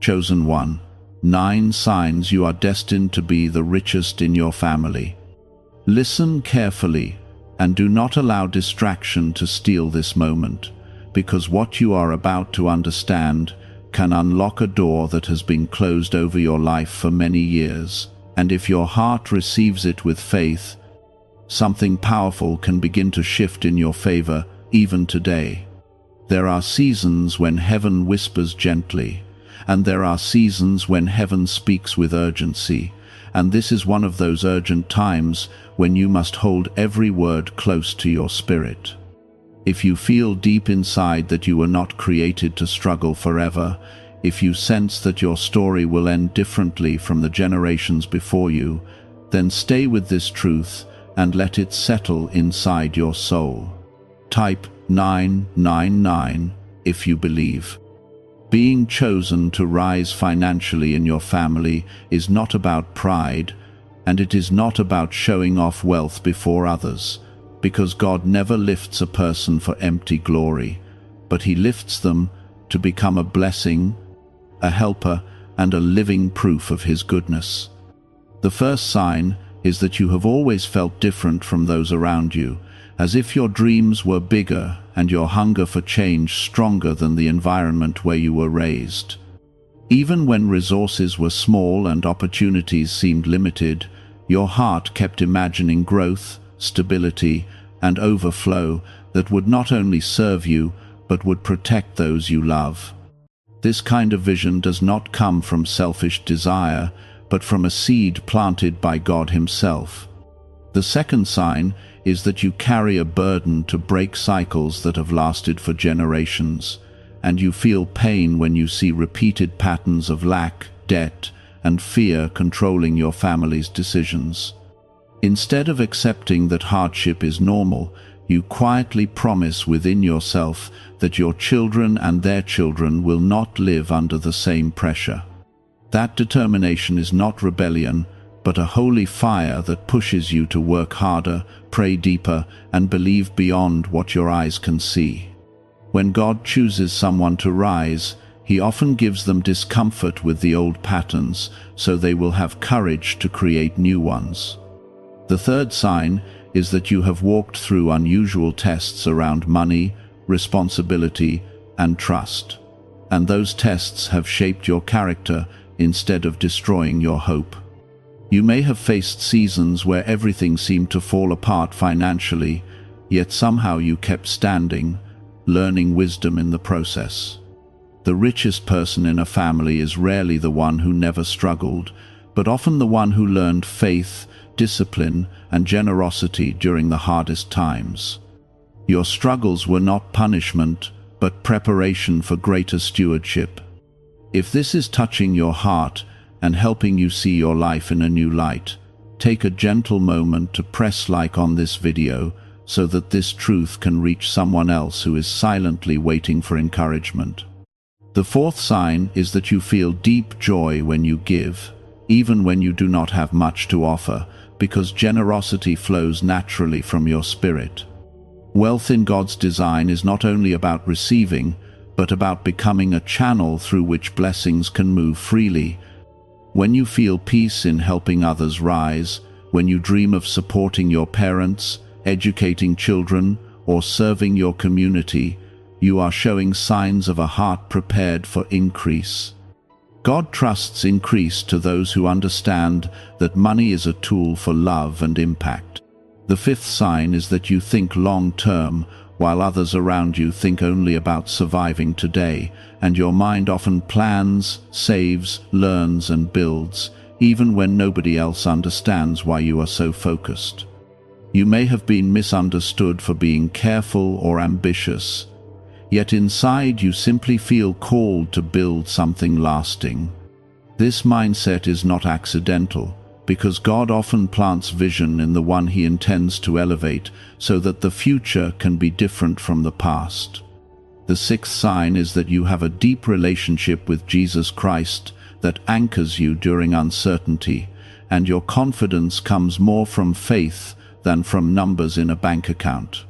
Chosen one. 9 signs you are destined to be the richest in your family. Listen carefully and do not allow distraction to steal this moment, because what you are about to understand can unlock a door that has been closed over your life for many years. And if your heart receives it with faith, something powerful can begin to shift in your favor even today. There are seasons when heaven whispers gently, and there are seasons when heaven speaks with urgency, and this is one of those urgent times when you must hold every word close to your spirit. If you feel deep inside that you were not created to struggle forever, if you sense that your story will end differently from the generations before you, then stay with this truth and let it settle inside your soul. Type 999 if you believe. Being chosen to rise financially in your family is not about pride, and it is not about showing off wealth before others, because God never lifts a person for empty glory, but He lifts them to become a blessing, a helper, and a living proof of His goodness. The first sign is that you have always felt different from those around you, as if your dreams were bigger and your hunger for change stronger than the environment where you were raised. Even when resources were small and opportunities seemed limited, your heart kept imagining growth, stability, and overflow that would not only serve you, but would protect those you love. This kind of vision does not come from selfish desire, but from a seed planted by God Himself. The second sign is that you carry a burden to break cycles that have lasted for generations, and you feel pain when you see repeated patterns of lack, debt, and fear controlling your family's decisions. Instead of accepting that hardship is normal, you quietly promise within yourself that your children and their children will not live under the same pressure. That determination is not rebellion, but a holy fire that pushes you to work harder, pray deeper, and believe beyond what your eyes can see. When God chooses someone to rise, He often gives them discomfort with the old patterns, so they will have courage to create new ones. The third sign is that you have walked through unusual tests around money, responsibility, and trust. And those tests have shaped your character instead of destroying your hope. You may have faced seasons where everything seemed to fall apart financially, yet somehow you kept standing, learning wisdom in the process. The richest person in a family is rarely the one who never struggled, but often the one who learned faith, discipline, and generosity during the hardest times. Your struggles were not punishment, but preparation for greater stewardship. If this is touching your heart and helping you see your life in a new light, take a gentle moment to press like on this video so that this truth can reach someone else who is silently waiting for encouragement. The fourth sign is that you feel deep joy when you give, even when you do not have much to offer, because generosity flows naturally from your spirit. Wealth in God's design is not only about receiving, but about becoming a channel through which blessings can move freely. When you feel peace in helping others rise, when you dream of supporting your parents, educating children, or serving your community, you are showing signs of a heart prepared for increase. God trusts increase to those who understand that money is a tool for love and impact. The fifth sign is that you think long-term, while others around you think only about surviving today, and your mind often plans, saves, learns, and builds, even when nobody else understands why you are so focused. You may have been misunderstood for being careful or ambitious, yet inside you simply feel called to build something lasting. This mindset is not accidental, because God often plants vision in the one He intends to elevate so that the future can be different from the past. The sixth sign is that you have a deep relationship with Jesus Christ that anchors you during uncertainty, and your confidence comes more from faith than from numbers in a bank account.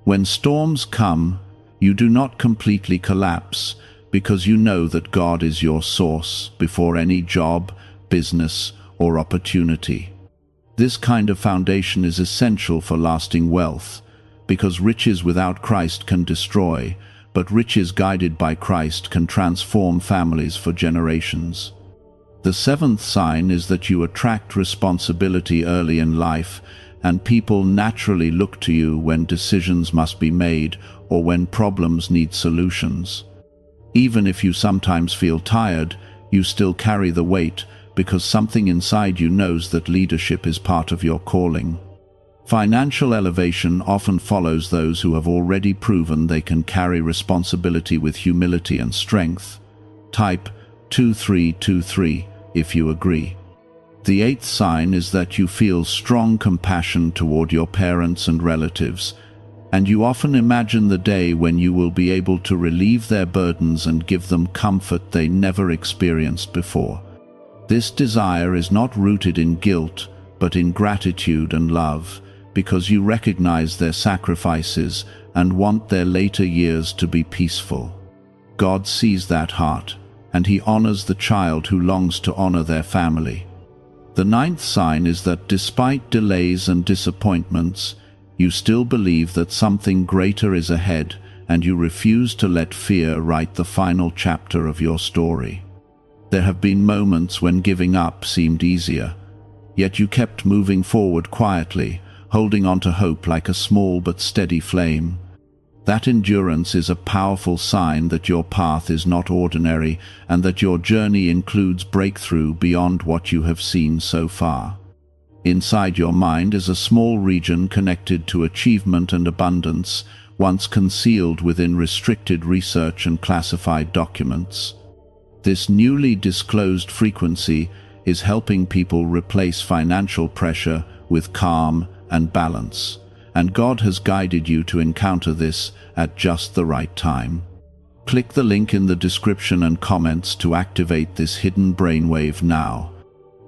When storms come, you do not completely collapse, because you know that God is your source before any job, business, or opportunity. This kind of foundation is essential for lasting wealth, because riches without Christ can destroy, but riches guided by Christ can transform families for generations. The seventh sign is that you attract responsibility early in life, and people naturally look to you when decisions must be made or when problems need solutions. Even if you sometimes feel tired, you still carry the weight because something inside you knows that leadership is part of your calling. Financial elevation often follows those who have already proven they can carry responsibility with humility and strength. Type 2323 if you agree. The eighth sign is that you feel strong compassion toward your parents and relatives, and you often imagine the day when you will be able to relieve their burdens and give them comfort they never experienced before. This desire is not rooted in guilt, but in gratitude and love, because you recognize their sacrifices and want their later years to be peaceful. God sees that heart, and He honors the child who longs to honor their family. The ninth sign is that despite delays and disappointments, you still believe that something greater is ahead, and you refuse to let fear write the final chapter of your story. There have been moments when giving up seemed easier, yet you kept moving forward quietly, holding on to hope like a small but steady flame. That endurance is a powerful sign that your path is not ordinary and that your journey includes breakthrough beyond what you have seen so far. Inside your mind is a small region connected to achievement and abundance, once concealed within restricted research and classified documents. This newly disclosed frequency is helping people replace financial pressure with calm and balance, and God has guided you to encounter this at just the right time. Click the link in the description and comments to activate this hidden brainwave now.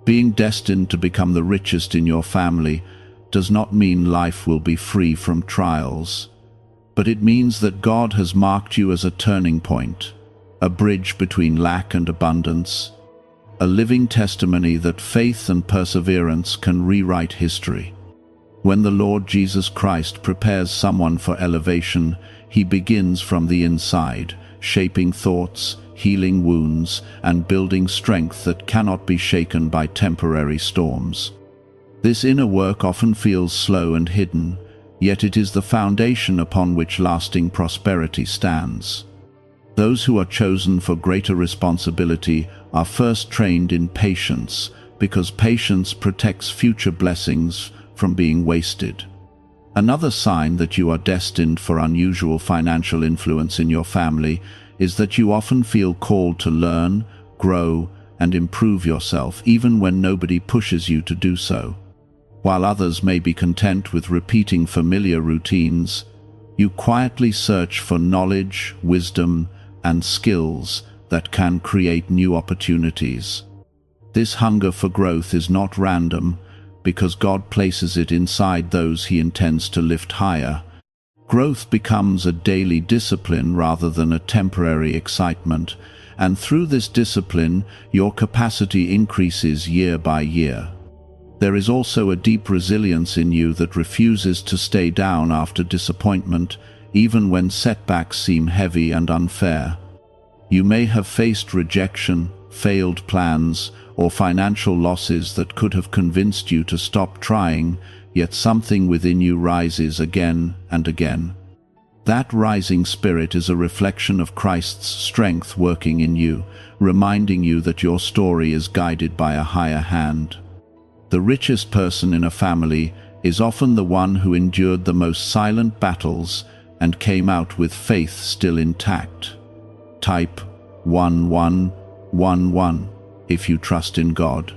Being destined to become the richest in your family does not mean life will be free from trials, but it means that God has marked you as a turning point, a bridge between lack and abundance, a living testimony that faith and perseverance can rewrite history. When the Lord Jesus Christ prepares someone for elevation, He begins from the inside, shaping thoughts, healing wounds, and building strength that cannot be shaken by temporary storms. This inner work often feels slow and hidden, yet it is the foundation upon which lasting prosperity stands. Those who are chosen for greater responsibility are first trained in patience, because patience protects future blessings from being wasted. Another sign that you are destined for unusual financial influence in your family is that you often feel called to learn, grow, and improve yourself, even when nobody pushes you to do so. While others may be content with repeating familiar routines, you quietly search for knowledge, wisdom, and skills that can create new opportunities. This hunger for growth is not random, because God places it inside those He intends to lift higher. Growth becomes a daily discipline rather than a temporary excitement, and through this discipline, your capacity increases year by year. There is also a deep resilience in you that refuses to stay down after disappointment, even when setbacks seem heavy and unfair. You may have faced rejection, failed plans, or financial losses that could have convinced you to stop trying, yet something within you rises again and again. That rising spirit is a reflection of Christ's strength working in you, reminding you that your story is guided by a higher hand. The richest person in a family is often the one who endured the most silent battles and came out with faith still intact. Type 1111 if you trust in God.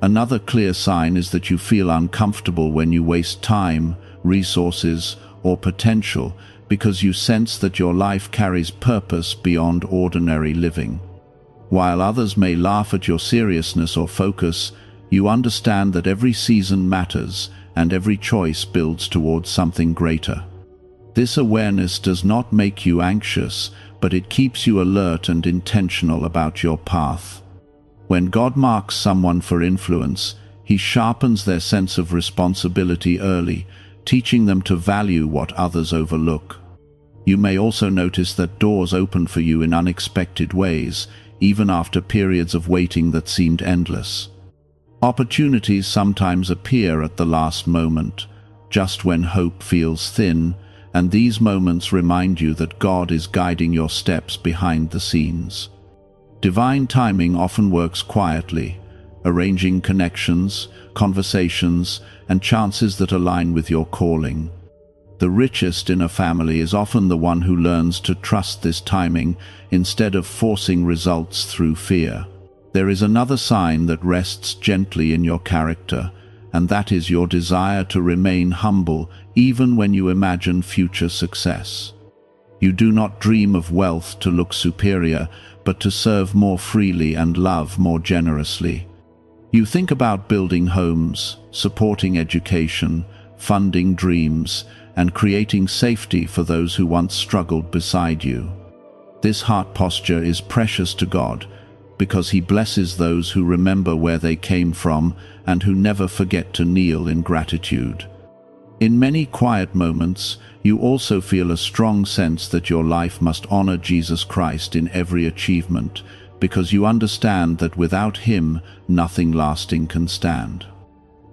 Another clear sign is that you feel uncomfortable when you waste time, resources, or potential because you sense that your life carries purpose beyond ordinary living. While others may laugh at your seriousness or focus, you understand that every season matters and every choice builds towards something greater. This awareness does not make you anxious, but it keeps you alert and intentional about your path. When God marks someone for influence, He sharpens their sense of responsibility early, teaching them to value what others overlook. You may also notice that doors open for you in unexpected ways, even after periods of waiting that seemed endless. Opportunities sometimes appear at the last moment, just when hope feels thin, and these moments remind you that God is guiding your steps behind the scenes. Divine timing often works quietly, arranging connections, conversations, and chances that align with your calling. The richest in a family is often the one who learns to trust this timing instead of forcing results through fear. There is another sign that rests gently in your character, and that is your desire to remain humble even when you imagine future success. You do not dream of wealth to look superior, but to serve more freely and love more generously. You think about building homes, supporting education, funding dreams, and creating safety for those who once struggled beside you. This heart posture is precious to God, because He blesses those who remember where they came from and who never forget to kneel in gratitude. In many quiet moments, you also feel a strong sense that your life must honor Jesus Christ in every achievement, because you understand that without Him, nothing lasting can stand.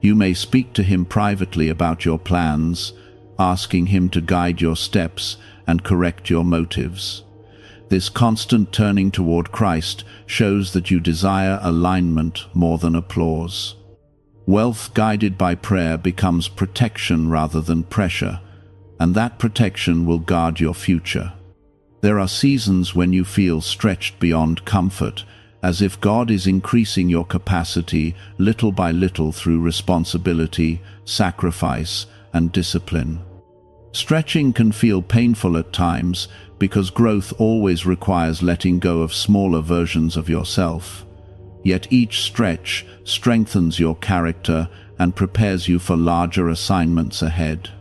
You may speak to Him privately about your plans, asking Him to guide your steps and correct your motives. This constant turning toward Christ shows that you desire alignment more than applause. Wealth guided by prayer becomes protection rather than pressure, and that protection will guard your future. There are seasons when you feel stretched beyond comfort, as if God is increasing your capacity little by little through responsibility, sacrifice, and discipline. Stretching can feel painful at times because growth always requires letting go of smaller versions of yourself. Yet each stretch strengthens your character and prepares you for larger assignments ahead.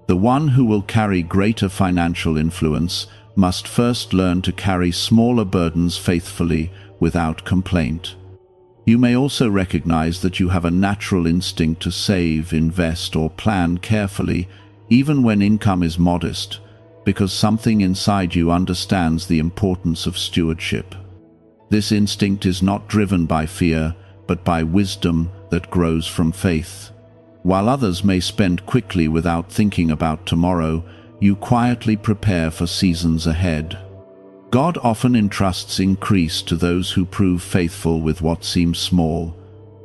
The one who will carry greater financial influence must first learn to carry smaller burdens faithfully without complaint. You may also recognize that you have a natural instinct to save, invest, or plan carefully, even when income is modest, because something inside you understands the importance of stewardship. This instinct is not driven by fear, but by wisdom that grows from faith. While others may spend quickly without thinking about tomorrow, you quietly prepare for seasons ahead. God often entrusts increase to those who prove faithful with what seems small.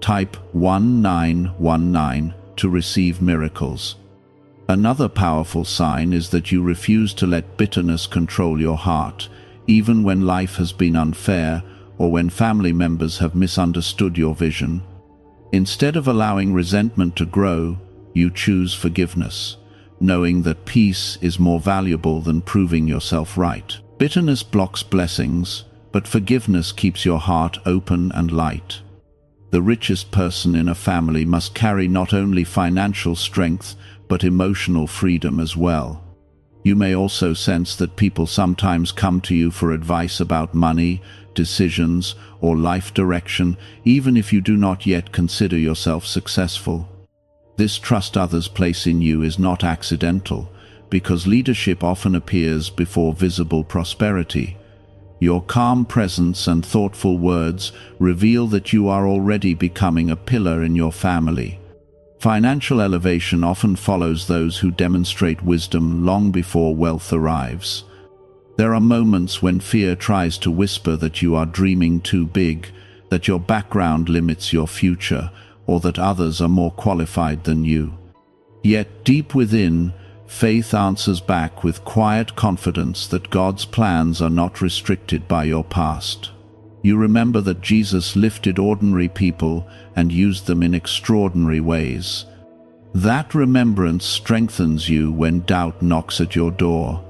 Type 1919 to receive miracles. Another powerful sign is that you refuse to let bitterness control your heart, even when life has been unfair or when family members have misunderstood your vision. Instead of allowing resentment to grow, you choose forgiveness, knowing that peace is more valuable than proving yourself right. Bitterness blocks blessings, but forgiveness keeps your heart open and light. The richest person in a family must carry not only financial strength, but emotional freedom as well. You may also sense that people sometimes come to you for advice about money, decisions, or life direction, even if you do not yet consider yourself successful. This trust others place in you is not accidental, because leadership often appears before visible prosperity. Your calm presence and thoughtful words reveal that you are already becoming a pillar in your family. Financial elevation often follows those who demonstrate wisdom long before wealth arrives. There are moments when fear tries to whisper that you are dreaming too big, that your background limits your future, or that others are more qualified than you. Yet deep within, faith answers back with quiet confidence that God's plans are not restricted by your past. You remember that Jesus lifted ordinary people and used them in extraordinary ways. That remembrance strengthens you when doubt knocks at your door.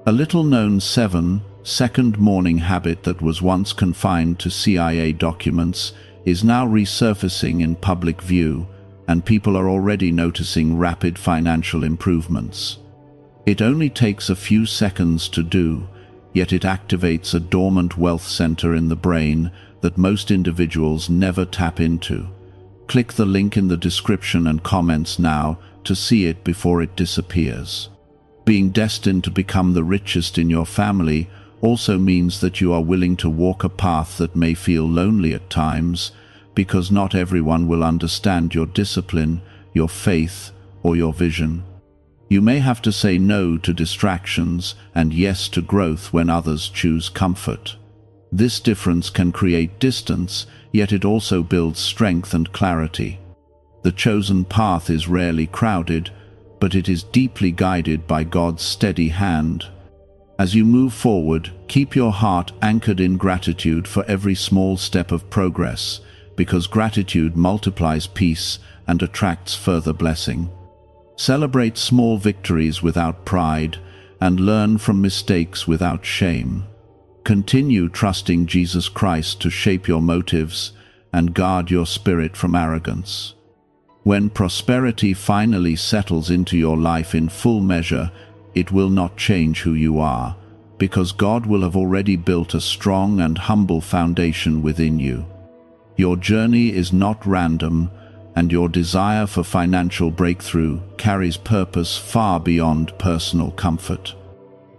A little-known 7-second morning habit that was once confined to CIA documents is now resurfacing in public view, and people are already noticing rapid financial improvements. It only takes a few seconds to do, yet it activates a dormant wealth center in the brain that most individuals never tap into. Click the link in the description and comments now to see it before it disappears. Being destined to become the richest in your family also means that you are willing to walk a path that may feel lonely at times, because not everyone will understand your discipline, your faith, or your vision. You may have to say no to distractions and yes to growth when others choose comfort. This difference can create distance, yet it also builds strength and clarity. The chosen path is rarely crowded, but it is deeply guided by God's steady hand. As you move forward, keep your heart anchored in gratitude for every small step of progress, because gratitude multiplies peace and attracts further blessing. Celebrate small victories without pride and learn from mistakes without shame. Continue trusting Jesus Christ to shape your motives and guard your spirit from arrogance. When prosperity finally settles into your life in full measure, it will not change who you are, because God will have already built a strong and humble foundation within you. Your journey is not random, and your desire for financial breakthrough carries purpose far beyond personal comfort.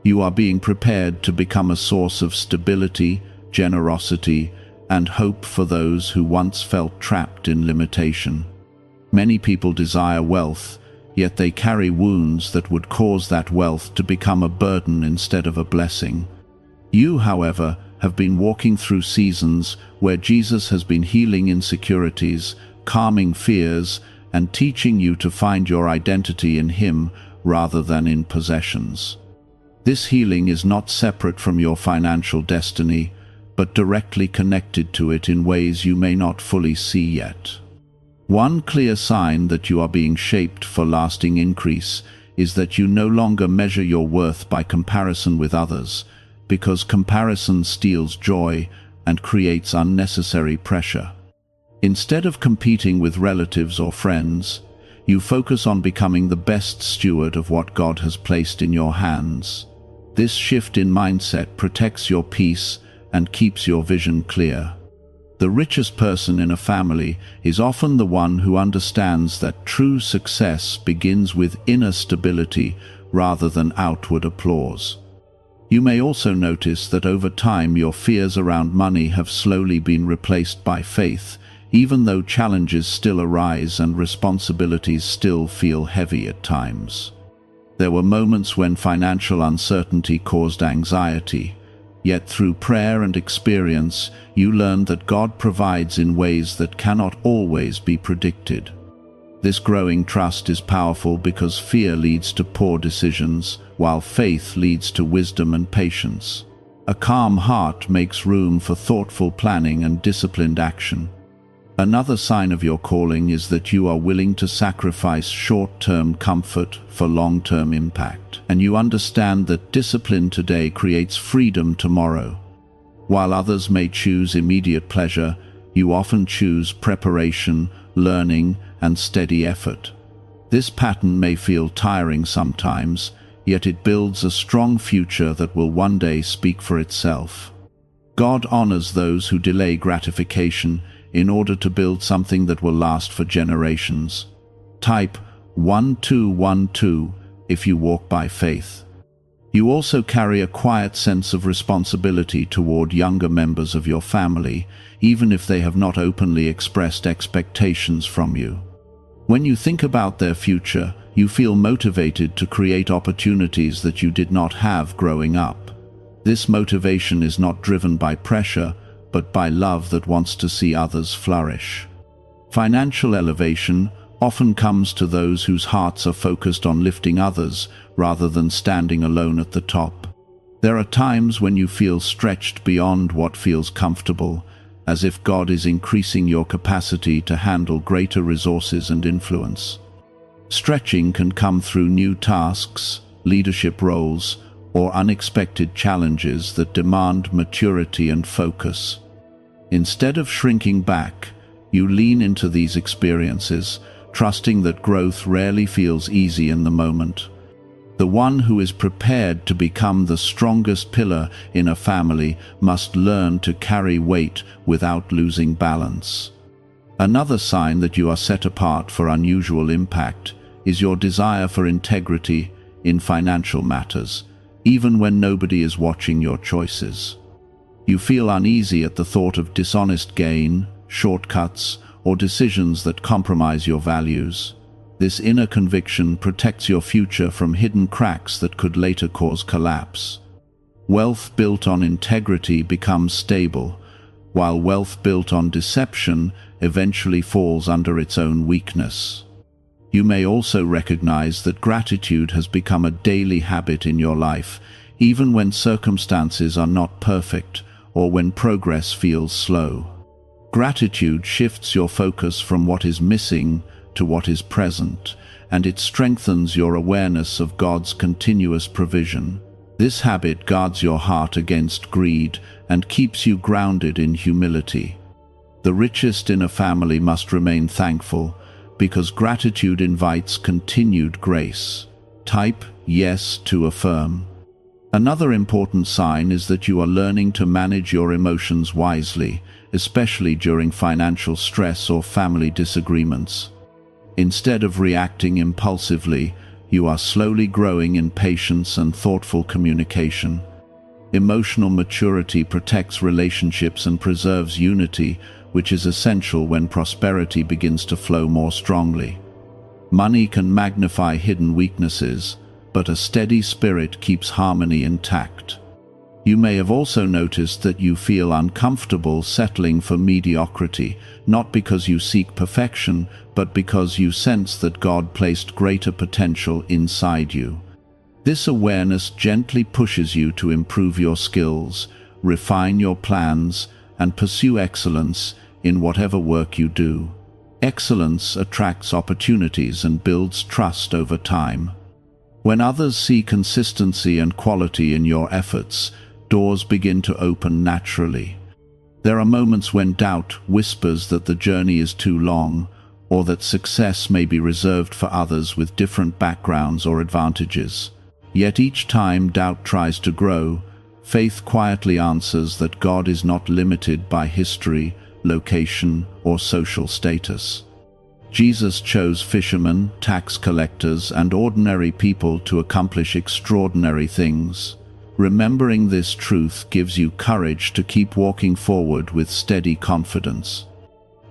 You are being prepared to become a source of stability, generosity, and hope for those who once felt trapped in limitation. Many people desire wealth, yet they carry wounds that would cause that wealth to become a burden instead of a blessing. You, however, have been walking through seasons where Jesus has been healing insecurities, calming fears, and teaching you to find your identity in Him rather than in possessions. This healing is not separate from your financial destiny, but directly connected to it in ways you may not fully see yet. One clear sign that you are being shaped for lasting increase is that you no longer measure your worth by comparison with others, because comparison steals joy and creates unnecessary pressure. Instead of competing with relatives or friends, you focus on becoming the best steward of what God has placed in your hands. This shift in mindset protects your peace and keeps your vision clear. The richest person in a family is often the one who understands that true success begins with inner stability rather than outward applause. You may also notice that over time your fears around money have slowly been replaced by faith, even though challenges still arise and responsibilities still feel heavy at times. There were moments when financial uncertainty caused anxiety, yet through prayer and experience, you learned that God provides in ways that cannot always be predicted. This growing trust is powerful because fear leads to poor decisions, while faith leads to wisdom and patience. A calm heart makes room for thoughtful planning and disciplined action. Another sign of your calling is that you are willing to sacrifice short-term comfort for long-term impact, and you understand that discipline today creates freedom tomorrow. While others may choose immediate pleasure, you often choose preparation, learning, and steady effort. This pattern may feel tiring sometimes, yet it builds a strong future that will one day speak for itself. God honors those who delay gratification in order to build something that will last for generations. Type 1212 if you walk by faith. You also carry a quiet sense of responsibility toward younger members of your family, even if they have not openly expressed expectations from you. When you think about their future, you feel motivated to create opportunities that you did not have growing up. This motivation is not driven by pressure, but by love that wants to see others flourish. Financial elevation often comes to those whose hearts are focused on lifting others rather than standing alone at the top. There are times when you feel stretched beyond what feels comfortable, as if God is increasing your capacity to handle greater resources and influence. Stretching can come through new tasks, leadership roles, or unexpected challenges that demand maturity and focus. Instead of shrinking back, you lean into these experiences, trusting that growth rarely feels easy in the moment. The one who is prepared to become the strongest pillar in a family must learn to carry weight without losing balance. Another sign that you are set apart for unusual impact is your desire for integrity in financial matters, even when nobody is watching your choices. You feel uneasy at the thought of dishonest gain, shortcuts, or decisions that compromise your values. This inner conviction protects your future from hidden cracks that could later cause collapse. Wealth built on integrity becomes stable, while wealth built on deception eventually falls under its own weakness. You may also recognize that gratitude has become a daily habit in your life, even when circumstances are not perfect or when progress feels slow. Gratitude shifts your focus from what is missing to what is present, and it strengthens your awareness of God's continuous provision. This habit guards your heart against greed and keeps you grounded in humility. The richest in a family must remain thankful, because gratitude invites continued grace. Type yes to affirm. Another important sign is that you are learning to manage your emotions wisely, especially during financial stress or family disagreements. Instead of reacting impulsively, you are slowly growing in patience and thoughtful communication. Emotional maturity protects relationships and preserves unity, which is essential when prosperity begins to flow more strongly. Money can magnify hidden weaknesses, but a steady spirit keeps harmony intact. You may have also noticed that you feel uncomfortable settling for mediocrity, not because you seek perfection, but because you sense that God placed greater potential inside you. This awareness gently pushes you to improve your skills, refine your plans, and pursue excellence in whatever work you do. Excellence attracts opportunities and builds trust over time. When others see consistency and quality in your efforts, doors begin to open naturally. There are moments when doubt whispers that the journey is too long, or that success may be reserved for others with different backgrounds or advantages. Yet each time doubt tries to grow, faith quietly answers that God is not limited by history, location, or social status. Jesus chose fishermen, tax collectors, and ordinary people to accomplish extraordinary things. Remembering this truth gives you courage to keep walking forward with steady confidence.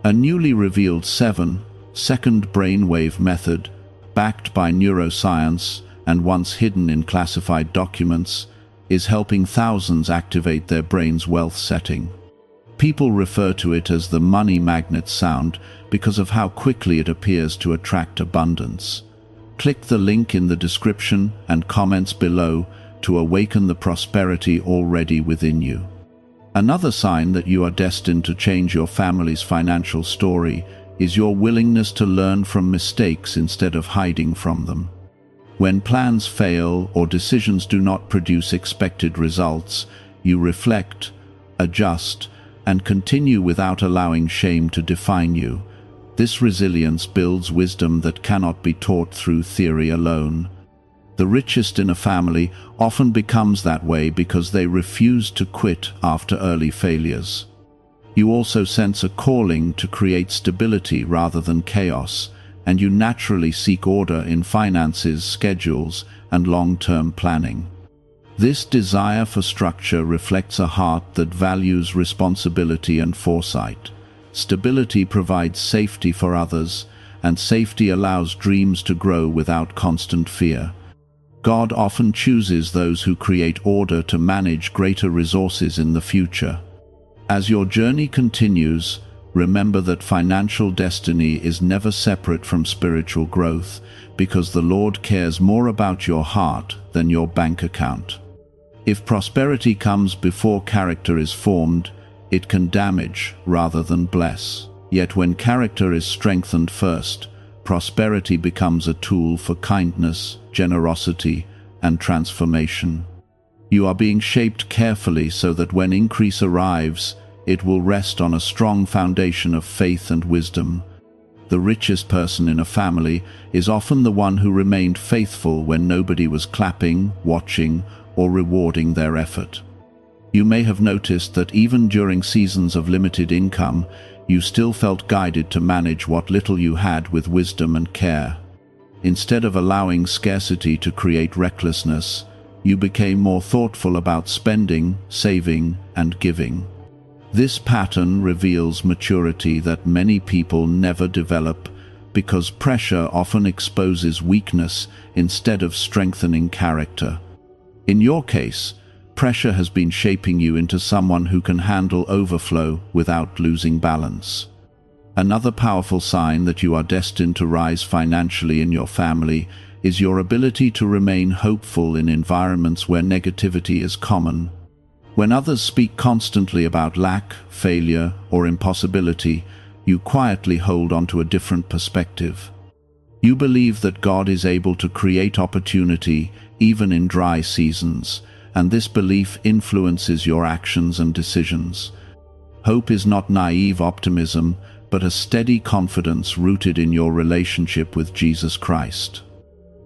A newly revealed second brainwave method, backed by neuroscience and once hidden in classified documents, is helping thousands activate their brain's wealth setting. People refer to it as the money magnet sound because of how quickly it appears to attract abundance. Click the link in the description and comments below to awaken the prosperity already within you. Another sign that you are destined to change your family's financial story is your willingness to learn from mistakes instead of hiding from them. When plans fail or decisions do not produce expected results, you reflect, adjust, and continue without allowing shame to define you. This resilience builds wisdom that cannot be taught through theory alone. The richest in a family often becomes that way because they refuse to quit after early failures. You also sense a calling to create stability rather than chaos, and you naturally seek order in finances, schedules, and long-term planning. This desire for structure reflects a heart that values responsibility and foresight. Stability provides safety for others, and safety allows dreams to grow without constant fear. God often chooses those who create order to manage greater resources in the future. As your journey continues, remember that financial destiny is never separate from spiritual growth, because the Lord cares more about your heart than your bank account. If prosperity comes before character is formed, it can damage rather than bless. Yet when character is strengthened first, prosperity becomes a tool for kindness, generosity, and transformation. You are being shaped carefully so that when increase arrives, it will rest on a strong foundation of faith and wisdom. The richest person in a family is often the one who remained faithful when nobody was clapping, watching, or rewarding their effort. You may have noticed that even during seasons of limited income, you still felt guided to manage what little you had with wisdom and care. Instead of allowing scarcity to create recklessness, you became more thoughtful about spending, saving, and giving. This pattern reveals maturity that many people never develop because pressure often exposes weakness instead of strengthening character. In your case, pressure has been shaping you into someone who can handle overflow without losing balance. Another powerful sign that you are destined to rise financially in your family is your ability to remain hopeful in environments where negativity is common. When others speak constantly about lack, failure, or impossibility, you quietly hold on to a different perspective. You believe that God is able to create opportunity even in dry seasons, and this belief influences your actions and decisions. Hope is not naive optimism, but a steady confidence rooted in your relationship with Jesus Christ.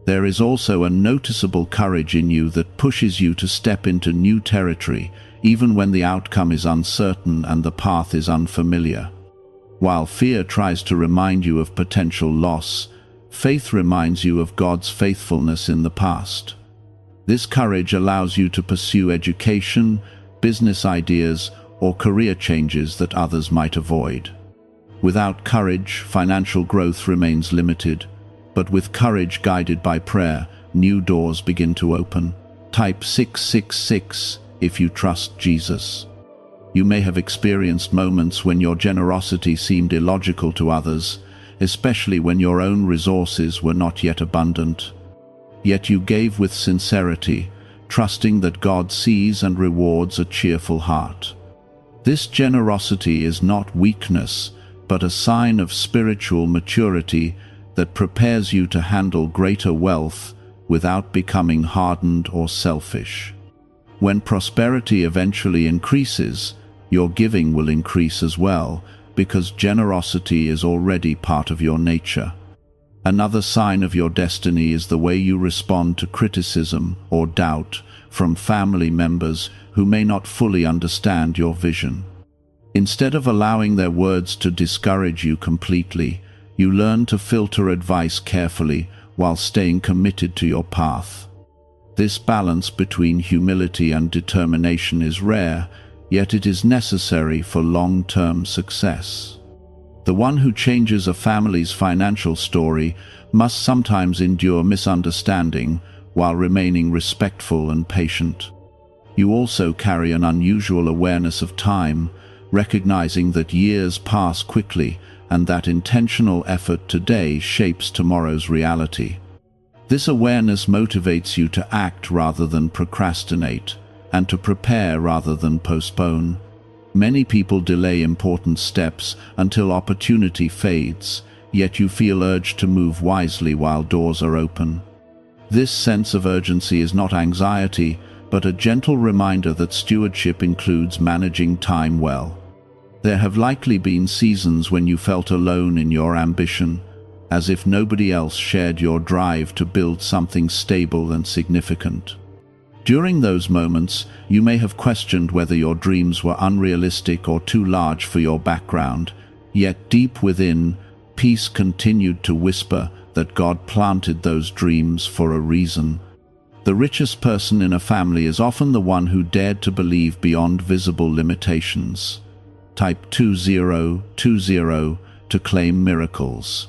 There is also a noticeable courage in you that pushes you to step into new territory, even when the outcome is uncertain and the path is unfamiliar. While fear tries to remind you of potential loss, faith reminds you of God's faithfulness in the past. This courage allows you to pursue education, business ideas, or career changes that others might avoid. Without courage, financial growth remains limited, but with courage guided by prayer, new doors begin to open. Type 666 if you trust Jesus. You may have experienced moments when your generosity seemed illogical to others, especially when your own resources were not yet abundant. Yet you gave with sincerity, trusting that God sees and rewards a cheerful heart. This generosity is not weakness, but a sign of spiritual maturity that prepares you to handle greater wealth without becoming hardened or selfish. When prosperity eventually increases, your giving will increase as well, because generosity is already part of your nature. Another sign of your destiny is the way you respond to criticism or doubt from family members who may not fully understand your vision. Instead of allowing their words to discourage you completely, you learn to filter advice carefully while staying committed to your path. This balance between humility and determination is rare, yet it is necessary for long-term success. The one who changes a family's financial story must sometimes endure misunderstanding while remaining respectful and patient. You also carry an unusual awareness of time, recognizing that years pass quickly and that intentional effort today shapes tomorrow's reality. This awareness motivates you to act rather than procrastinate, and to prepare rather than postpone. Many people delay important steps until opportunity fades, yet you feel urged to move wisely while doors are open. This sense of urgency is not anxiety, but a gentle reminder that stewardship includes managing time well. There have likely been seasons when you felt alone in your ambition, as if nobody else shared your drive to build something stable and significant. During those moments, you may have questioned whether your dreams were unrealistic or too large for your background, yet deep within, peace continued to whisper that God planted those dreams for a reason. The richest person in a family is often the one who dared to believe beyond visible limitations. Type 2020 to claim miracles.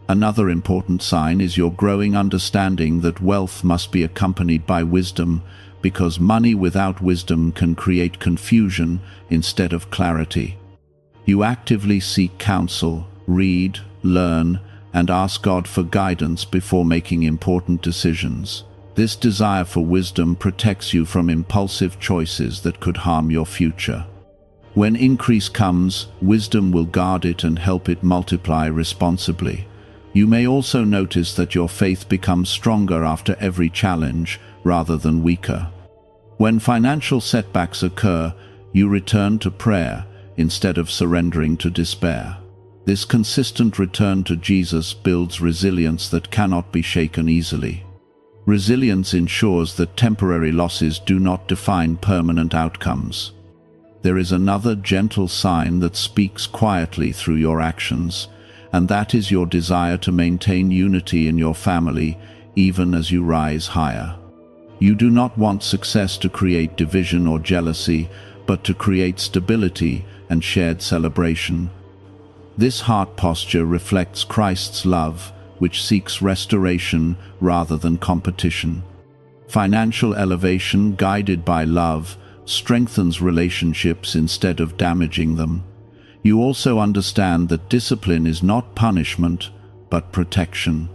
Another important sign is your growing understanding that wealth must be accompanied by wisdom, because money without wisdom can create confusion instead of clarity. You actively seek counsel, read, learn, and ask God for guidance before making important decisions. This desire for wisdom protects you from impulsive choices that could harm your future. When increase comes, wisdom will guard it and help it multiply responsibly. You may also notice that your faith becomes stronger after every challenge, rather than weaker. When financial setbacks occur, you return to prayer instead of surrendering to despair. This consistent return to Jesus builds resilience that cannot be shaken easily. Resilience ensures that temporary losses do not define permanent outcomes. There is another gentle sign that speaks quietly through your actions, and that is your desire to maintain unity in your family even as you rise higher. You do not want success to create division or jealousy, but to create stability and shared celebration. This heart posture reflects Christ's love, which seeks restoration rather than competition. Financial elevation guided by love strengthens relationships instead of damaging them. You also understand that discipline is not punishment, but protection.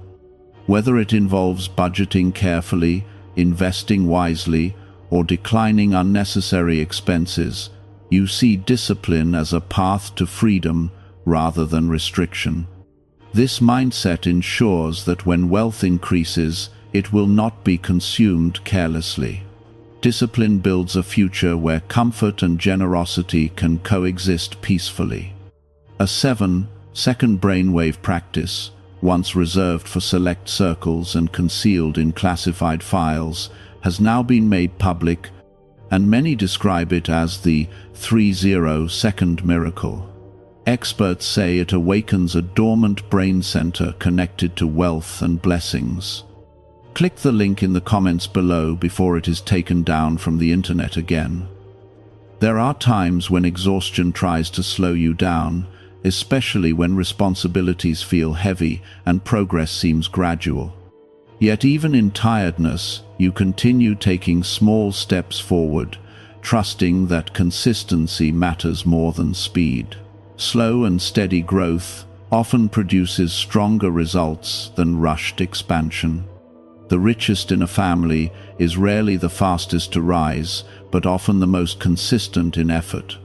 Whether it involves budgeting carefully, investing wisely, or declining unnecessary expenses, you see discipline as a path to freedom rather than restriction. This mindset ensures that when wealth increases, it will not be consumed carelessly. Discipline builds a future where comfort and generosity can coexist peacefully. A 7-second brainwave practice, once reserved for select circles and concealed in classified files, has now been made public, and many describe it as the 30-second miracle. Experts say it awakens a dormant brain center connected to wealth and blessings. Click the link in the comments below before it is taken down from the internet again. There are times when exhaustion tries to slow you down, especially when responsibilities feel heavy and progress seems gradual. Yet even in tiredness, you continue taking small steps forward, trusting that consistency matters more than speed. Slow and steady growth often produces stronger results than rushed expansion. The richest in a family is rarely the fastest to rise, but often the most consistent in effort.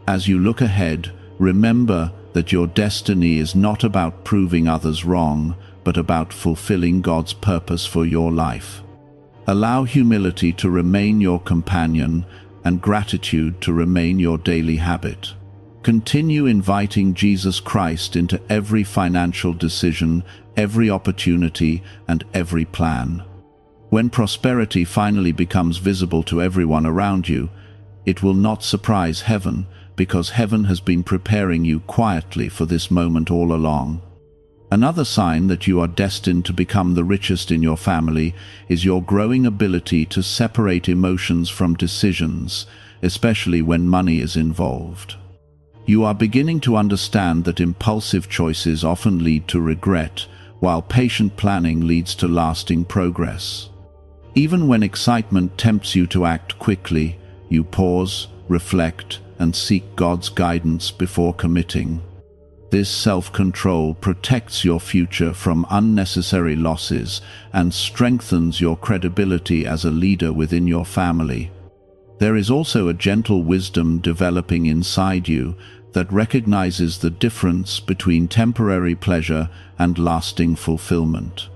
As you look ahead, remember that your destiny is not about proving others wrong, but about fulfilling God's purpose for your life. Allow humility to remain your companion and gratitude to remain your daily habit. Continue inviting Jesus Christ into every financial decision, every opportunity, and every plan. When prosperity finally becomes visible to everyone around you, it will not surprise heaven, because heaven has been preparing you quietly for this moment all along. Another sign that you are destined to become the richest in your family is your growing ability to separate emotions from decisions, especially when money is involved. You are beginning to understand that impulsive choices often lead to regret, while patient planning leads to lasting progress. Even when excitement tempts you to act quickly, you pause, reflect, and seek God's guidance before committing. This self-control protects your future from unnecessary losses and strengthens your credibility as a leader within your family. There is also a gentle wisdom developing inside you that recognizes the difference between temporary pleasure and lasting fulfillment.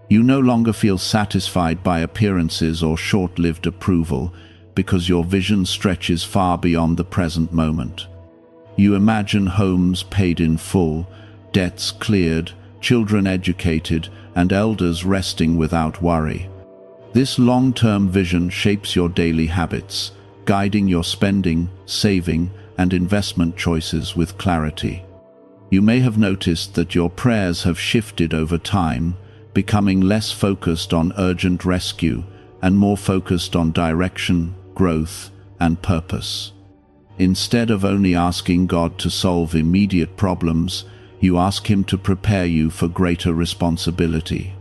You no longer feel satisfied by appearances or short-lived approval because your vision stretches far beyond the present moment. You imagine homes paid in full, debts cleared, children educated, and elders resting without worry. This long-term vision shapes your daily habits, guiding your spending, saving, and investment choices with clarity. You may have noticed that your prayers have shifted over time, becoming less focused on urgent rescue and more focused on direction, growth, and purpose. Instead of only asking God to solve immediate problems, you ask Him to prepare you for greater responsibility.